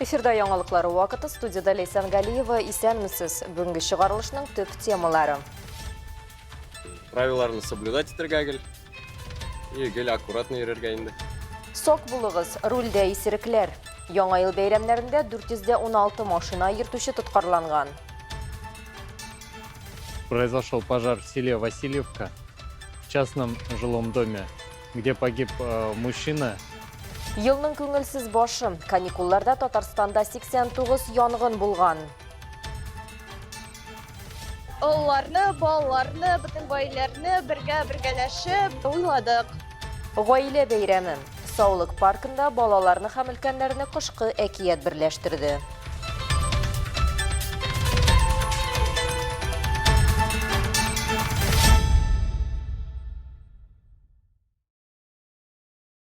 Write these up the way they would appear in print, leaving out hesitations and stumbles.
Эфирда яңалыклары вакыты, студияда Лейсан Галиева, исәнмесез. Бүгінгі шығарылышның төп темалары. Правиларны соблюдать етергәгел, и гел аккуратно йөрергә инде. Сок булыгыз, рульдә исерекләр. Яңа ел бәйрәмнәрендә 416 машина йөртүче тоткарланган. Произошел пожар в селе Васильевка, в частном жилом доме, где погиб мужчина. Елның күңелсез башы, каникулларда Татарстанда 89 янгын булган. Олларны, балаларны, бүтән гаиләләрне бергәләшеп уйладык. Гаилә бәйрәме. Саулык паркында балаларны һәм өлкәннәрне кышкы әкият берләштерде.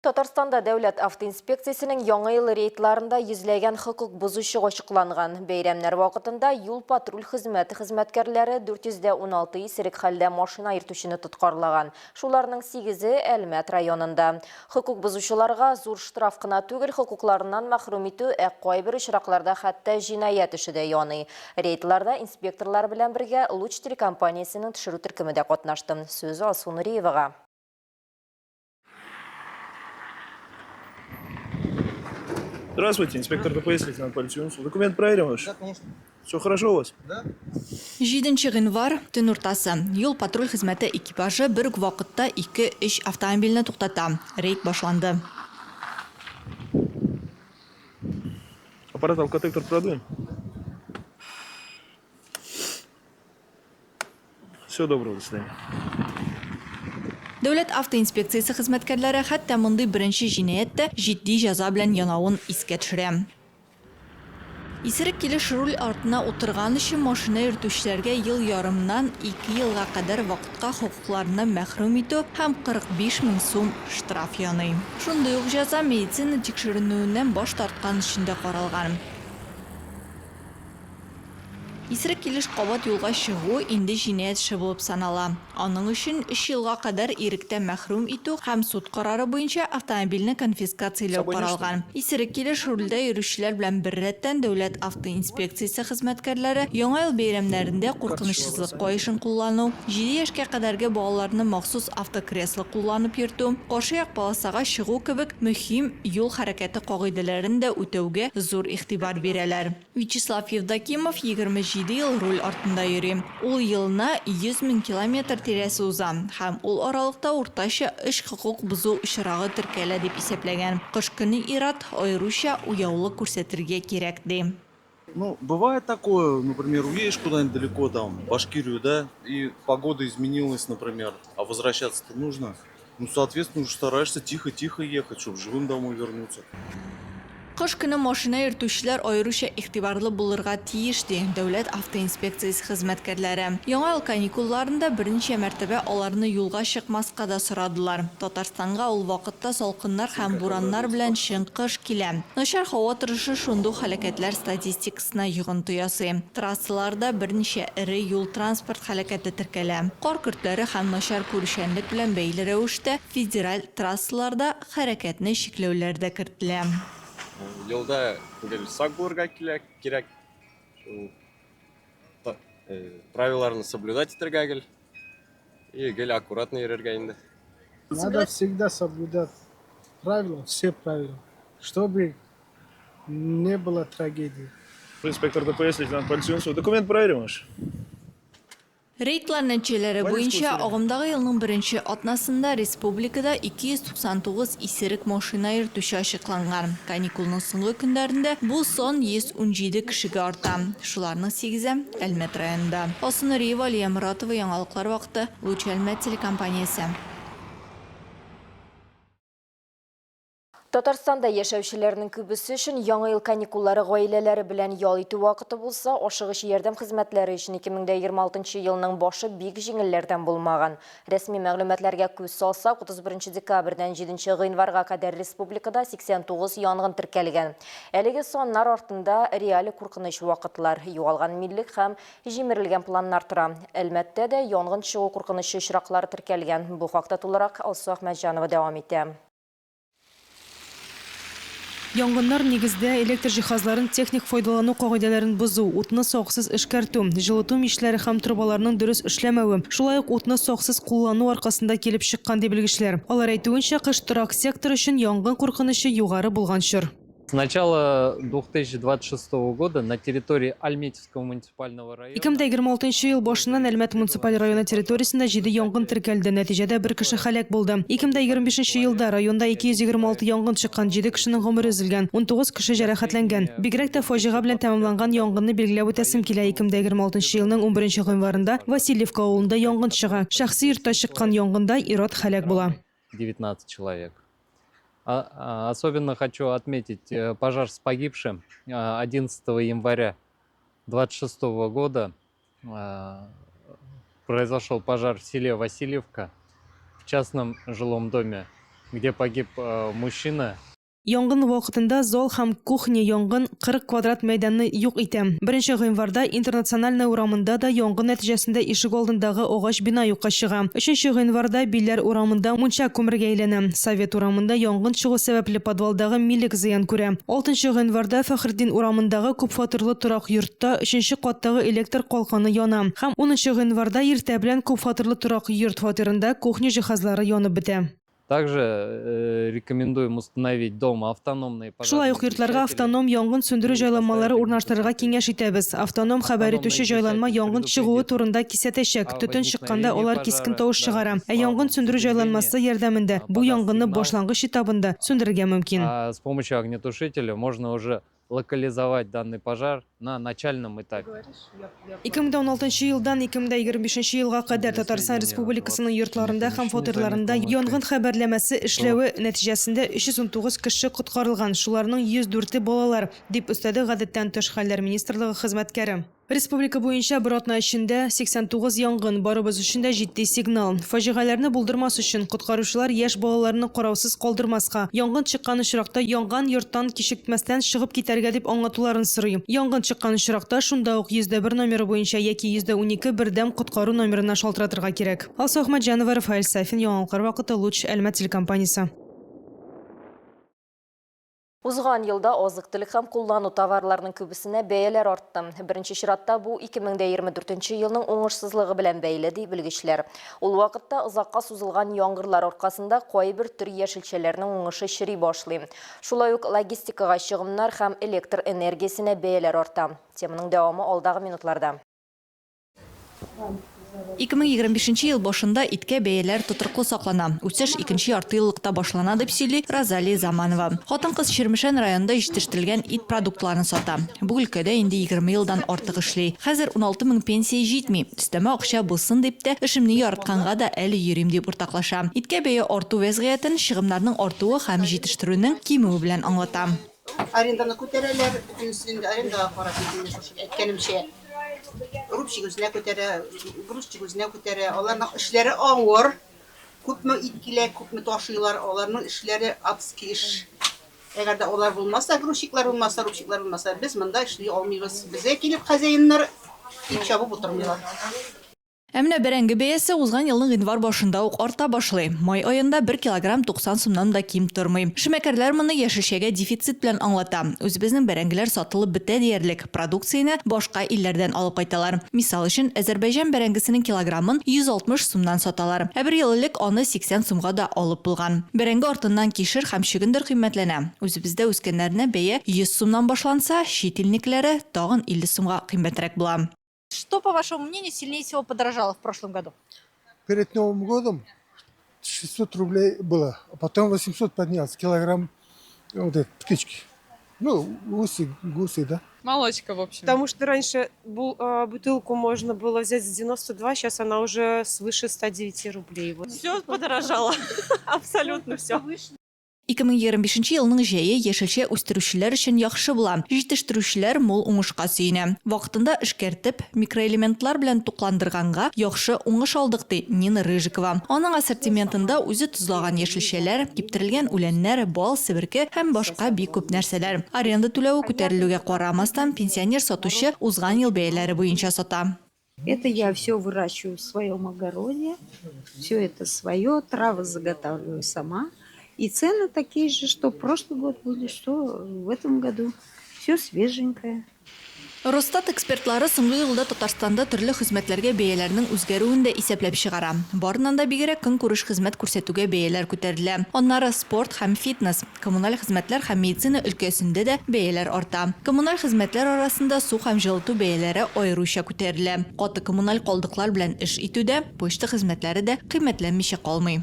Татарстанда дәүләт автоинспекциясының яңа ел рейдларында йөзләгән хокук бузучы ачыкланган. Бәйрәмнәр вакытында юл патруль хезмәте хезмәткәрләре 416 исерек хәлдә машина йөртүчене тоткарлаган. Шуларның 8-е Әлмәт районында. Хокук бузучыларга зур штраф кына түгел, хокукларыннан мәхрүм итү, кайбер очракларда хәтта җинаять эше дә яный. Рейдларда инспекторлар белән бергә Луч телекомпаниясенең төшерү төркеме дә катнашты. Сүз Алсу Нуриевага. Здравствуйте, инспектор ДПС, лейтенант полиции Юнусов. Документ проверим ваш? Да, конечно. Все хорошо у вас? Да. 7 гыйнвар төн уртасы. Юл патруль хезмәте экипажы бер үк вакытта 2-3 автомобильне туктата. Рейд башланды. Аппарат алкотестер продуем. Всего доброго, до свидания. Дәүләт автоинспекциясе хезмәткәрләре хәтта мондый беренче җинаятьтә җитди җәза белән янавын искә төшерә. Исерек килеш руль артына утырган өчен машина йөртүчеләргә ел ярымнан 2 елга кадәр вакытка хокукларны мәхрүм итү һәм 45 мең сум штраф яный. Шундый ук җәза медицина тикшеренүеннән баш тарткан өчен дә каралган. Исерек килеш кабат юлга чыгу инде җинаять эше булып санала. Аның өчен 3 елга кадәр иректән мәхрүм итү һәм суд карары буенча автомобильне конфискацияләү каралган. Исерек килеш рульдә йөрүчеләр белән бер рәттән дәүләт автоинспекциясе хезмәткәрләре яңа ел бәйрәмнәрендә куркынычсызлык каешын куллану, 7 яшькә кадәрге балаларны махсус автокресло кулланып йөртү, каршы як полосага чыгу кебек мөһим юл хәрәкәте кагыйдәләрен дә үтәүгә зур игътибар бирәләр. Вячеслав Евдокимов 27 ел руль артында йөри. Ул елына 100 мең километр тирәсе уза һәм ул аралыкта уртача 3 хокук бузу очрагы теркәлә дип исәпләгән. Кыш көне ир-ат аеруча уяулык күрсәтергә кирәк ди. Ну, бывает такое, например, уедешь куда-нибудь далеко, там, в Башкирию, да, и погода изменилась, например, а возвращаться-то нужно. Ну, соответственно, уже стараешься тихо-тихо ехать, чтобы живым домой вернуться. Кыш көне машина йөртүчеләр аеруча игътибарлы булырга тиеш ди дәүләт автоинспекциясе хезмәткәрләре. Яңа ел каникулларында берничә мәртәбә аларны юлга чыкмаска да сорадылар. Татарстанга ул вакытта салкыннар һәм бураннар белән чын кыш килә. Начар һава торышы шундый хәрәкәтләр статистикасына йогынты ясый. Трассаларда берничә ире юл транспорт хәрәкәте теркәлә. Кар көртләре һәм начар күрешәнлек белән бәйле рәвештә федераль трассаларда хәрәкәтне чикләүләр дә кертелә. Елда гел сак булырга кирәк. Правиларны соблюдать етергәгел, и гел аккуратно йөрергә инде. Надо всегда соблюдать правила, все правила, чтобы не было трагедии. Инспектор ДПС, лейтенант полиции Юнусов. Документ проверим ваш? Рейдлар нәтиҗәләре буенча агымдагы елның беренче атнасында республикада 299 исерек машина йөртүче ачыкланган. Каникулның соңгы көннәрендә бу сан 117 кешегә арта. Шуларның 8-е Әлмәт районында. Алсу Нуриева, Лия Муратова, яңалыклар вакыты, Луч Әлмәт телекомпаниясе. Татарстанда яшәүчеләрнең күбесе өчен яңа ел каникуллары гаиләләре белән ял итү вакыты булса, ашыгыч ярдәм хезмәтләре өчен 2026 елның башы бик җиңелләрдән булмаган. Рәсми мәгълүматларга күз салсак, 31 декабрьдән 7 гыйнварга кадәр республикада 89 янгын теркәлгән. Әлеге саннар артында реаль куркыныч вакытлар, югалган миллек һәм җимерелгән планнар тора. Әлбәттә дә янгын чыгу куркынычлы очраклары теркәлгән. Бу хакта тулырак Алсу Әхмәтҗанова дәвам итә. Янгыннар нигездә электр җиһазларын техник файдалану кагыйдәләрен бозу, утны саксыз эшкәртү, җылыту мичләре һәм трубаларның дөрес эшләмәве, шулай ук утны саксыз куллану аркасында килеп чыккан ди белгечләр. Алар әйтүенчә, кыш торак сектор өчен янгын куркынычы югары булган чор. С начала 2026 года на территории Альметьевского муниципального района 2026 ел башыннан Әлмәт муниципаль районы территориясендә 7 янгын теркәлде. Нәтиҗәдә 1 кеше һәлак булды. 2025 елда районда 226 янгын чыккан, 7 кешенең гомере өзелгән, 19 кеше җәрәхәтләнгән. Бигрәк тә фаҗига белән тәмамланган янгынны билгеләп үтәсем килә. 2026 елның 11 гыйнварында Васильевка авылында янгын чыга. Шәхси йортта чыккан янгында ир-ат һәлак була. 19 человек. Особенно хочу отметить пожар с погибшим 11 января 2026 года. Произошел пожар в селе Васильевка в частном жилом доме, где погиб мужчина. Янгын вакытында зал һәм кухня янгын 40 квадрат мәйданны юк итә. 1 гыйнварда интернациональный урамында да янгын нәтиҗәсендә ишек алдындагы агач бина юкка чыга. 3 гыйнварда Билләр урамында мунча күмергә әйләнә. Совет урамында янгын чыгу сәбәпле подвалдагы милек зыян күрә. 6 гыйнварда Фәхреддин урамындагы күп фатирлы торак йортта 3 каттагы электр калканы яна. Һәм 10 гыйнварда иртә белән күп фатирлы торак йорт фатирында кухня җиһазлары янып бетә. Также рекомендуем установить дома автономные пожарные. Шулай ук йортларга автоном янгын сөндерү җайланмалары урнаштырырга киңәш итәбез. Автоном хәбәр итүче җайланма янгын чыгуы турында кисәтәчәк. Төтен чыкканда алар кискен тавыш чыгара. Ә янгын сөндерү җайланмасы ярдәмендә бу янгынны башлангыч этабында сөндерергә мөмкин. С помощью огнетушителя можно уже локализовать данный пожар на начальном этапе. 2016 елдан 2025 елга кадәр Татарстан Республикасының йортларында һәм фатирларында янгын хәбәрләмәсе эшләве нәтиҗәсендә 319 кеше коткарылган. Шуларның 104-е балалар, дип өстәде гадәттән тыш хәлләр министрлыгы хезмәткәре. Республика буенча бер атна эчендә 89 янгын, барыбыз өчен дә җитди сигнал. Фаҗигаләрне булдырмас өчен коткаручылар яшь балаларны караусыз калдырмаска, янгын чыккан очракта янган йорттан кичекмәстән чыгып китәргә дип аңлатуларын сорый. Янгын чыккан очракта шунда ук 101 номеры буенча яки 112 бердәм коткару номерына шалтыратырга кирәк. Алсу Ахмаджанова, Рафаэль Сафин, яңалыклар вакыты, Луч, Әлмәт телекомпаниясе. Узган елда азык-төлек һәм куллану товарларының күбесенә бәяләр артты. Беренче чиратта бу 2024 елның уңышсызлыгы белән бәйле ди белгечләр. Ул вакытта озакка сузылган яңгырлар аркасында кайбер төр яшелчәләрнең уңышы чири башлый. Шулай ук логистикага чыгымнар һәм электр энергиясенә бәяләр арта. Теманың дәвамы алдагы минутларда. 2025 ел башында иткә бәяләр тотыркы саклана. Үсеш 2нче яртыеллыкта башлана дип сөйли Розалия Заманова. Хатын-кыз Ширмешән районында җитештерелгән ит продуктларын сата. Бу өлкәдә инде 20 елдан артык эшли. Хәзер 16 мең пенсия җитми. Өстәмә акча булсын дип тә эшемне яратканга да әле йөрим дип уртаклаша. Иткә бәя арту вәзгыятен чыгымнарның артуы һәм җитештерүнең кимүе белән аңлата. Аренданы күтәрәләр, бөтенсендә арендага карап киткән шушы әйткәнемчә. Рубчик үзенә күтәрә, грузчик үзенә күтәрә. Аларның эшләре авыр. Күпме ит килә, күпме ташыйлар. Аларның эшләре адский эш. Әгәр дә алар булмаса, грузчиклар булмаса, рубчиклар булмаса, без монда эшли алмыйбыз. Безгә килеп хозяиннар ит чабып утырмыйлар. Әмнә бәрәңге бәясе узган елның гыйнвар башында ук арта башлый. Май аенда 1 килограмм 90 сумнан да ким тормый. Шимәкәрләр моны яшелчәгә дефицит белән аңлата. Үзебезнең бәрәңгеләр сатылып бетә диярлек. Продукцияны башка илләрдән алып кайталар. Мисал өчен, Азәрбайҗан бәрәңгесенең килограммын 160 сумнан саталар. Ә бер ел элек аны 80 сумга да алып булган. Бәрәңге артыннан кишер һәм чөгендер кыйммәтләнә. Үзебездә үскәннәренә бәя 100 сумнан башланса, чит илнекләре тагын 50 сумга кыйммәтрәк була. Что, по вашему мнению, сильнее всего подорожало в прошлом году? Перед Новым годом 600 рублей было, а потом 800 поднялся килограмм вот этой птички. Ну, гуси, да? Молочка, в общем. Потому что раньше бутылку можно было взять за 92, сейчас она уже свыше 109 рублей. Вот. Все подорожало. Абсолютно все. 2025 елның җәе яшелчә үстерүчеләр өчен яхшы була. Җитештерүчеләр мул уңышка сөенә. Вакытында эшкәртеп, микроэлементлар белән тукландырганга яхшы уңыш алдык ди Нина Рыжикова. Аның ассортиментында үзе тузлаган яшелчәләр, киптерелгән үләннәр, бал, себерке һәм башка бик күп нәрсәләр. Аренда түләве күтәрелүгә карамастан пенсионер сатучы узган ел бәяләре буенча сата. Это я все выращиваю в своем огороде, все это свое, травы заготавливаю сама. И цены такие же, что в прошлый год были, что в этом году. Все свеженькое. Росстат экспертлары соңгы елда Татарстанда төрле хезмәтләргә бәяләрнең үзгәрүен дә исәпләп чыгара. Барыннан да бигрәк көнкүреш хезмәт күрсәтүгә бәяләр күтәрелә. Аннары спорт һәм фитнес, коммуналь хезмәтләр һәм медицина өлкәсендә дә бәяләр арта. Коммуналь хезмәтләр арасында су һәм җылыту бәяләре аеруча күтәрелә. Каты коммуналь калдыклар белән эш итүдә почта хезмәтләре дә кыйммәтләнмичә калмый.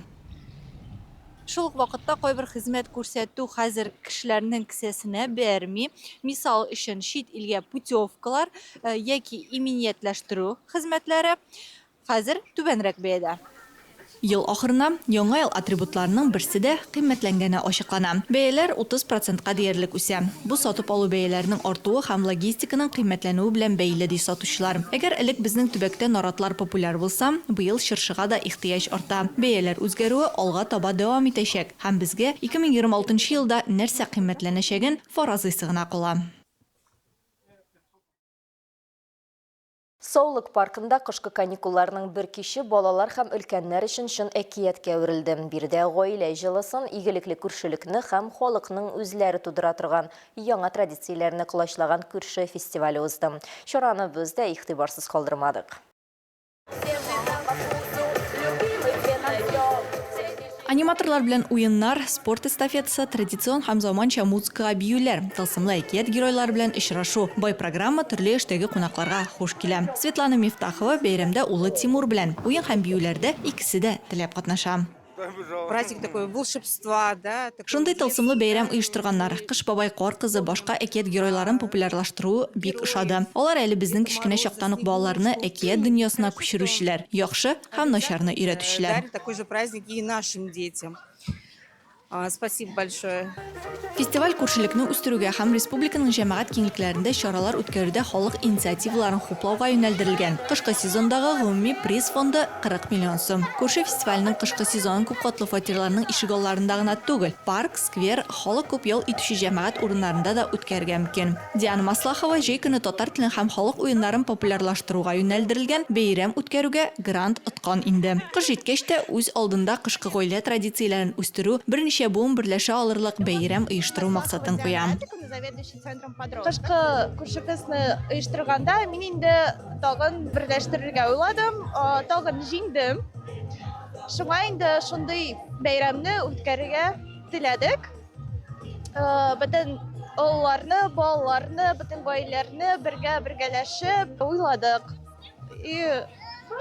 Шул ук вакытта кайбер хезмәт күрсәтү хәзер кешеләрнең кесәсенә бәрми. Мисал өчен чит илгә путевкалар яки иминиятләштерү хезмәтләре хәзер түбәнрәк бәядә. Ел ахырына яңа ел атрибутларының берсе дә кыйммәтләнгәне ачыклана. Бәяләр 30%-ка диярлек үсә. Бу сатып алу бәяләренең артуы һәм логистиканың кыйммәтләнүе белән бәйле ди сатучылар. Әгәр элек безнең төбәктә наратлар популяр булса, быел чыршыга да ихтыяҗ арта. Бәяләр үзгәрүе алга таба дәвам итәчәк һәм безгә 2026 елда нәрсә кыйммәтләнәчәген фаразыйсы гына кала. Саулык паркында кышкы каникулларның бер киче балалар һәм өлкәннәр өчен шын әкияткә әверелде. Бирдә гаилә җылысын, игелекле күршелекне һәм халыкның үзләре тудыра торган яңа традицияләрне кылачлаган күрше фестивале узды. Чараны без дә игътибарсыз калдырмадык. Аниматорлар белән уеннар, спорт эстафетасы, традицион һәм заманча музыкага биюләр, тылсымлы әкият геройлар белән очрашу, бай программа төрле эштәге кунакларга хуш килә. Светлана Мифтахова бәйрәмдә улы Тимур белән уен һәм биюләрдә икесе дә теләп катнаша. Праздник такой волшебства, да? Шундый тылсымлы бәйрәм оештырганнар. Кыш бабай кар кызы башка әкият геройларын популярлаштыруы бик ошады. Алар әле безнең кичкенә чактан ук балаларны әкият дөньясына күчерүчеләр, яхшы һәм начарны өйрәтүчеләр. Такой же праздник и нашим детям. Спасибо большое. Фестиваль күршелекне үстерүгә һәм республиканың җәмәгать киңлекләрендә чаралар үткәрүдә халык инициативаларын хуплауга юнәлдерелгән. Кышкы сезондагы гомуми приз фонды 40 миллион сум. Күрше фестиваленең кышкы сезонын күп катлы фатирларның ишек алларында гына түгел, парк, сквер, халык күп ел итүче җәмәгать урыннарында да үткәрергә мөмкин. Диана Маслахова җәй көне татар телен һәм халык уеннарын популярлаштыруга юнәлдерелгән бәйрәм үткәрүгә грант откан инде. Кыш җиткәч тә үз алдында кышкы гаилә традицияләрен үстерү, берничә буын берләшә алырлык бәйрәм оештыру максатын куя. Кышкы күршекесне оештырганда мин инде тагын берләштерергә уйладым, тагын җиңдем. Шуңа инде шундый бәйрәмне үткәрергә теләдек. Бөтен олларны, балаларны, бөтен гаиләләрне бергәләшеп уйладык.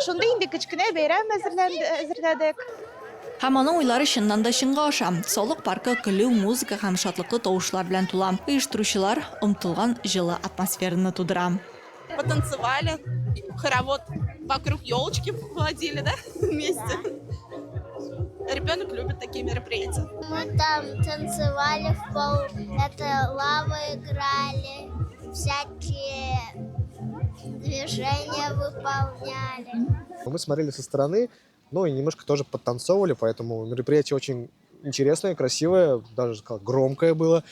Шундый инде кичкенә бәйрәм әзерләдек. Һәм аның уйлары чыннан да чынга аша. Саулык паркы көлү, музыка һәм шатлыклы тавышлар белән тула. Оештыручылар омтылган җылы атмосфераны тудыра. Потанцевали, хоровод вокруг елочки водили, да, вместе. Ребенок любит такие мероприятия. Мы там танцевали в пол, это лаву играли, всякие движения выполняли. Мы смотрели со стороны, ну и немножко тоже подтанцовывали, поэтому мероприятие очень интересное, красивое, даже громкое было.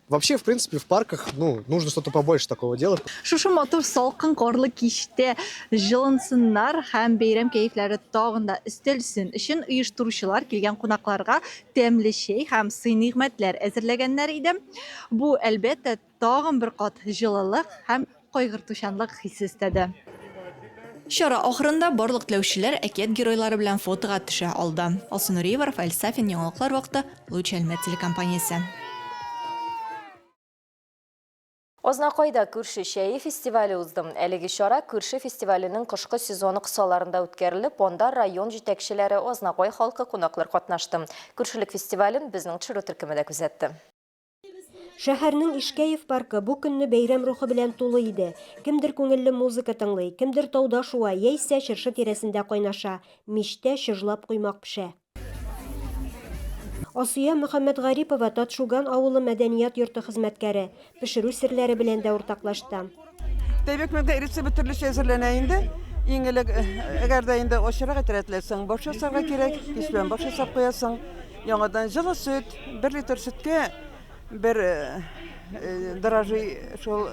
Вообще, в принципе, в парках нужно что-то побольше такого делать. Шушы матур салкын карлы кичтә җылынсыннар һәм бәйрәм кәефләре тагында өстәлсен өчен оештыручылар килгән кунакларга тәмле чәй һәм сый-нигъмәтләр әзерләгәннәр иде. Бу әлбәттә тагын бер кат җылылык һәм кайгыртучанлык хисе истәде. Чара ахырында барлык теләүчеләр әкият геройлары белән фотога төшә алды. Алсу Нуриева, Рафаэль Сафин, яңалыклар вакыты, Луч Әлмәт телекомпаниясе. Ознакайда күрше чәй фестивале узды. Әлеге чара күрше фестиваленең кышкы сезоны кысаларында үткәрелеп, онда район җитәкчеләре Ознакай халкы кунаклар катнашты. Күршелек фестивален безнең Чыру төркеме күзәтте. Шәһәрнең Ишкәев паркы бу көнне бәйрәм рухы белән тулы иде. Кемдер күңелле музыка тыңлый, кемдер тауда шуа, яисә чыршы тирәсендә кайнаша, мичтә чыжлап куймак пешә. Асия Мөхәммәтгарипова Татшуган авылы мәдәният йорты хезмәткәре, пешерү серләре белән дә уртаклашты. Тәбәк мәгә рецепт төрлечә әзерләнә инде. Иң элек әгәр дә инде ашырак әтрәтләсәң, баш ясарга кирәк, кичлән баш ясап куясың. Яңадан җылы сөт, 1 литр сөткә bir дрожжи шул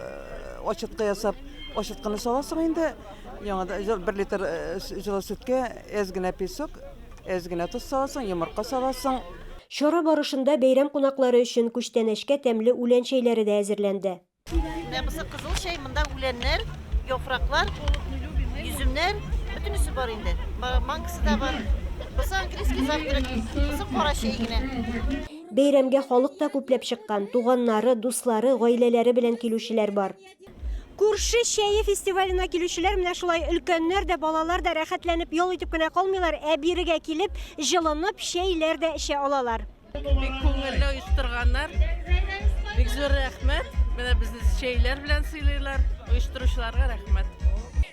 очытка ясап, очытканы саласың инде. Яңада 1 литр җылы сөткә әз генә песок, әз генә тоз саласың, йомырка саласың. Чара барышында бәйрәм кунаклары өчен күчтәнәшкә тәмле үлән чәйләре дә әзерләнде. Mebisi kızıl şey, bunda ulenler, yapraklar, yüzümler, bütünüsü var indi. Mankısı da var. Bısı angreski zavtırık, bısı kora şey yine. Бәйрәмгә халык та күпләп чыккан, туганнары, дуслары, гаиләләре белән килүчеләр бар. Күрше чәе фестиваленә килүчеләр менә шулай өлкәннәр дә, балалар да рәхәтләнеп ял итеп кенә калмыйлар, ә бирегә килеп, җылынып, чәйләр дә эчә алалар. Бик күңелле оештырганнар. Бик зур рәхмәт. Менә безне чәйләр белән сыйлыйлар. Оештыручыларга рәхмәт.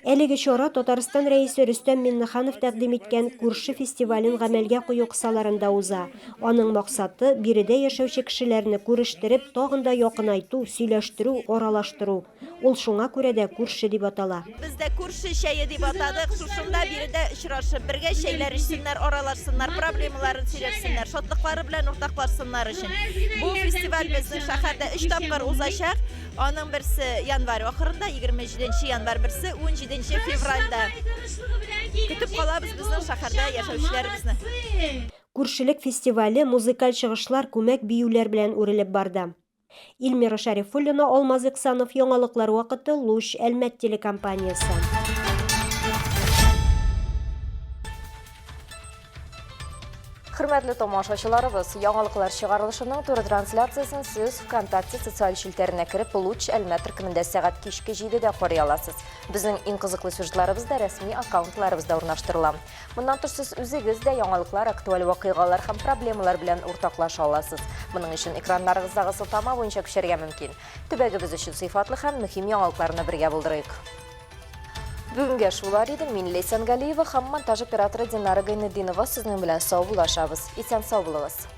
Әлеге чара Татарстан рәисе Рөстәм Миннеханов тәкъдим иткән күрше фестивален гамәлгә кую кысаларында уза. Аның максаты биредә яшәүче кешеләрне күрештереп, тагын да якынайту, сөйләштерү, аралаштыру. Ул шуңа күрә дә күрше дип атала. Biz de kurşı şeyi diye batadık. Şuşunda biri de uçraşıp, birge şeyler içsinler, aralaşsınlar, problemaları söylesinler, şotlıkları bilen ortaklaşsınlar için. Bu festival bizim şehirde 3 tapkar uzayacak. Onun birisi yanvar ahırında, 27 yanvar birisi 17 fevralda. Kütüp kalabız bizim şehirde yaşayışlarımızı. Күршелек фестивале музыкаль чыгышлар, күмәк биюләр белән үрелеп барды. Илмира Шарифуллина, Алмаз Иксанов, яңалыклар вакыты, Луч, Әлмәт телекомпаниясе. Hürmetli tomoshachilarimiz, яңалыклар чыгарылышының туры трансляциясын сез ВКонтакте социаль шилтәренә кереп, Луч Әлмәт төркемендә сәгать кичке 7-дә карый аласыз. Безнең иң кызыклы сюжетларыбыз да рәсми аккаунтларыбызда урнаштырыла. Моннан тыш сез үзегез дә яңалыклар, актуаль вакыйгалар һәм проблемалар белән уртаклаша аласыз. Моның өчен экраннарыгыздагы сылтама буенча күчәргә мөмкин. Төбәгебез өчен сыйфатлы һәм мөһим яңалыкларны бергә булдырыйк. Бүгінге шулар еді, мен Лейсан Галиева һәм монтаж операторы Динара Гайнеддинова сезнең белән сау булашабыз. Исән сау булыгыз.